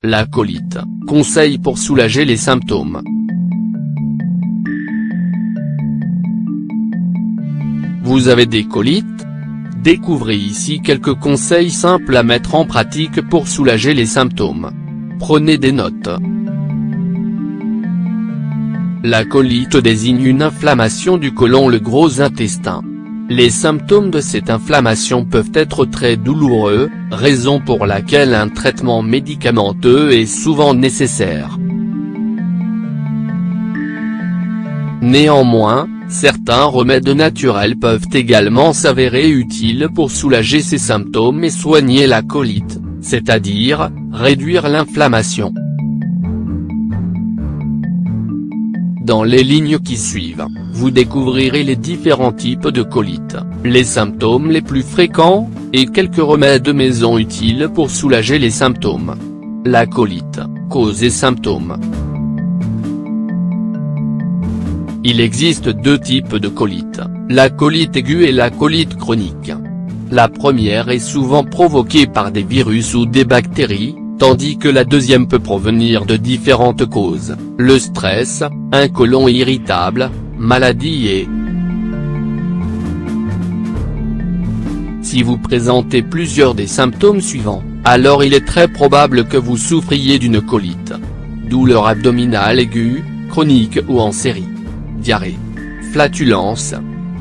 La colite, conseils pour soulager les symptômes. Vous avez des colites? Découvrez ici quelques conseils simples à mettre en pratique pour soulager les symptômes. Prenez des notes. La colite désigne une inflammation du côlon, le gros intestin. Les symptômes de cette inflammation peuvent être très douloureux, raison pour laquelle un traitement médicamenteux est souvent nécessaire. Néanmoins, certains remèdes naturels peuvent également s'avérer utiles pour soulager ces symptômes et soigner la colite, c'est-à-dire, réduire l'inflammation. Dans les lignes qui suivent, vous découvrirez les différents types de colite, les symptômes les plus fréquents, et quelques remèdes de maison utiles pour soulager les symptômes. La colite, cause et symptômes. Il existe deux types de colite, la colite aiguë et la colite chronique. La première est souvent provoquée par des virus ou des bactéries, tandis que la deuxième peut provenir de différentes causes, le stress, un côlon irritable, maladie et... Si vous présentez plusieurs des symptômes suivants, alors il est très probable que vous souffriez d'une colite. Douleur abdominale aiguë, chronique ou en série. Diarrhée. Flatulence.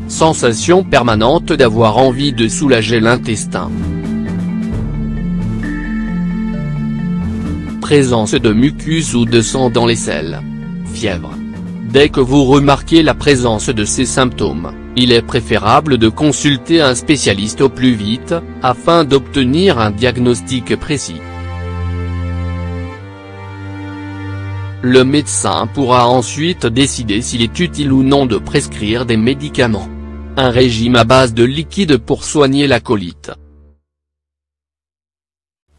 Sensation permanente d'avoir envie de soulager l'intestin. Présence de mucus ou de sang dans les selles. Fièvre. Dès que vous remarquez la présence de ces symptômes, il est préférable de consulter un spécialiste au plus vite, afin d'obtenir un diagnostic précis. Le médecin pourra ensuite décider s'il est utile ou non de prescrire des médicaments. Un régime à base de liquide pour soigner la colite.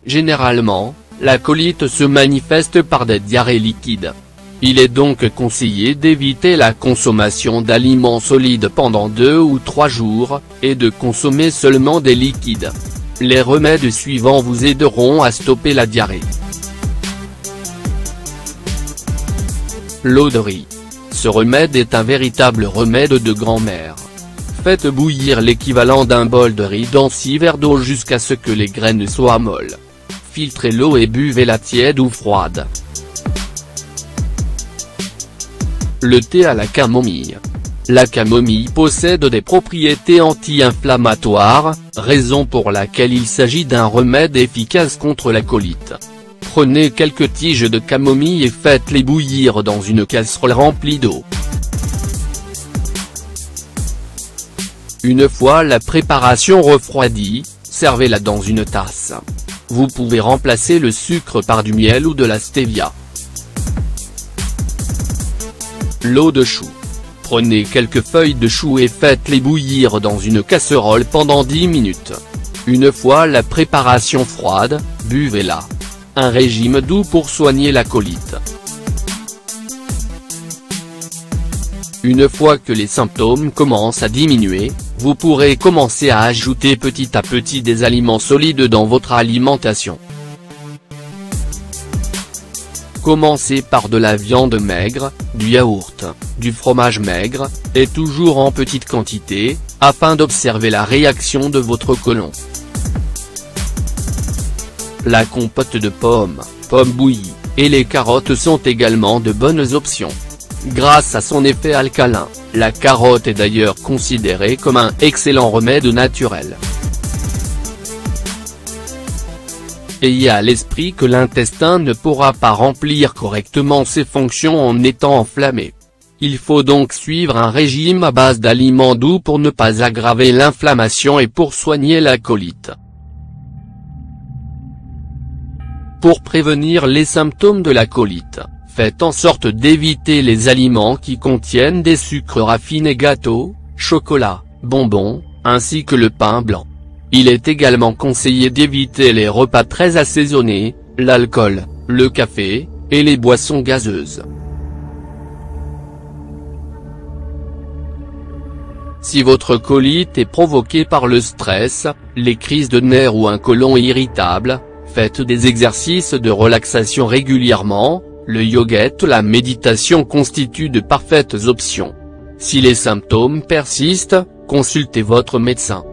Généralement, la colite se manifeste par des diarrhées liquides. Il est donc conseillé d'éviter la consommation d'aliments solides pendant 2 ou 3 jours, et de consommer seulement des liquides. Les remèdes suivants vous aideront à stopper la diarrhée. L'eau de riz. Ce remède est un véritable remède de grand-mère. Faites bouillir l'équivalent d'un bol de riz dans 6 verres d'eau jusqu'à ce que les graines soient molles. Filtrez l'eau et buvez-la tiède ou froide. Le thé à la camomille. La camomille possède des propriétés anti-inflammatoires, raison pour laquelle il s'agit d'un remède efficace contre la colite. Prenez quelques tiges de camomille et faites-les bouillir dans une casserole remplie d'eau. Une fois la préparation refroidie, servez-la dans une tasse. Vous pouvez remplacer le sucre par du miel ou de la stevia. L'eau de chou. Prenez quelques feuilles de chou et faites-les bouillir dans une casserole pendant 10 minutes. Une fois la préparation froide, buvez-la. Un régime doux pour soigner la colite. Une fois que les symptômes commencent à diminuer, vous pourrez commencer à ajouter petit à petit des aliments solides dans votre alimentation. Commencez par de la viande maigre, du yaourt, du fromage maigre, et toujours en petite quantité, afin d'observer la réaction de votre côlon. La compote de pommes, pommes bouillies, et les carottes sont également de bonnes options. Grâce à son effet alcalin, la carotte est d'ailleurs considérée comme un excellent remède naturel. Ayez à l'esprit que l'intestin ne pourra pas remplir correctement ses fonctions en étant enflammé. Il faut donc suivre un régime à base d'aliments doux pour ne pas aggraver l'inflammation et pour soigner la colite. Pour prévenir les symptômes de la colite, faites en sorte d'éviter les aliments qui contiennent des sucres raffinés, gâteaux, chocolat, bonbons, ainsi que le pain blanc. Il est également conseillé d'éviter les repas très assaisonnés, l'alcool, le café, et les boissons gazeuses. Si votre colite est provoquée par le stress, les crises de nerfs ou un côlon irritable, Faites des exercices de relaxation régulièrement, le yoga et la méditation constituent de parfaites options. Si les symptômes persistent, consultez votre médecin.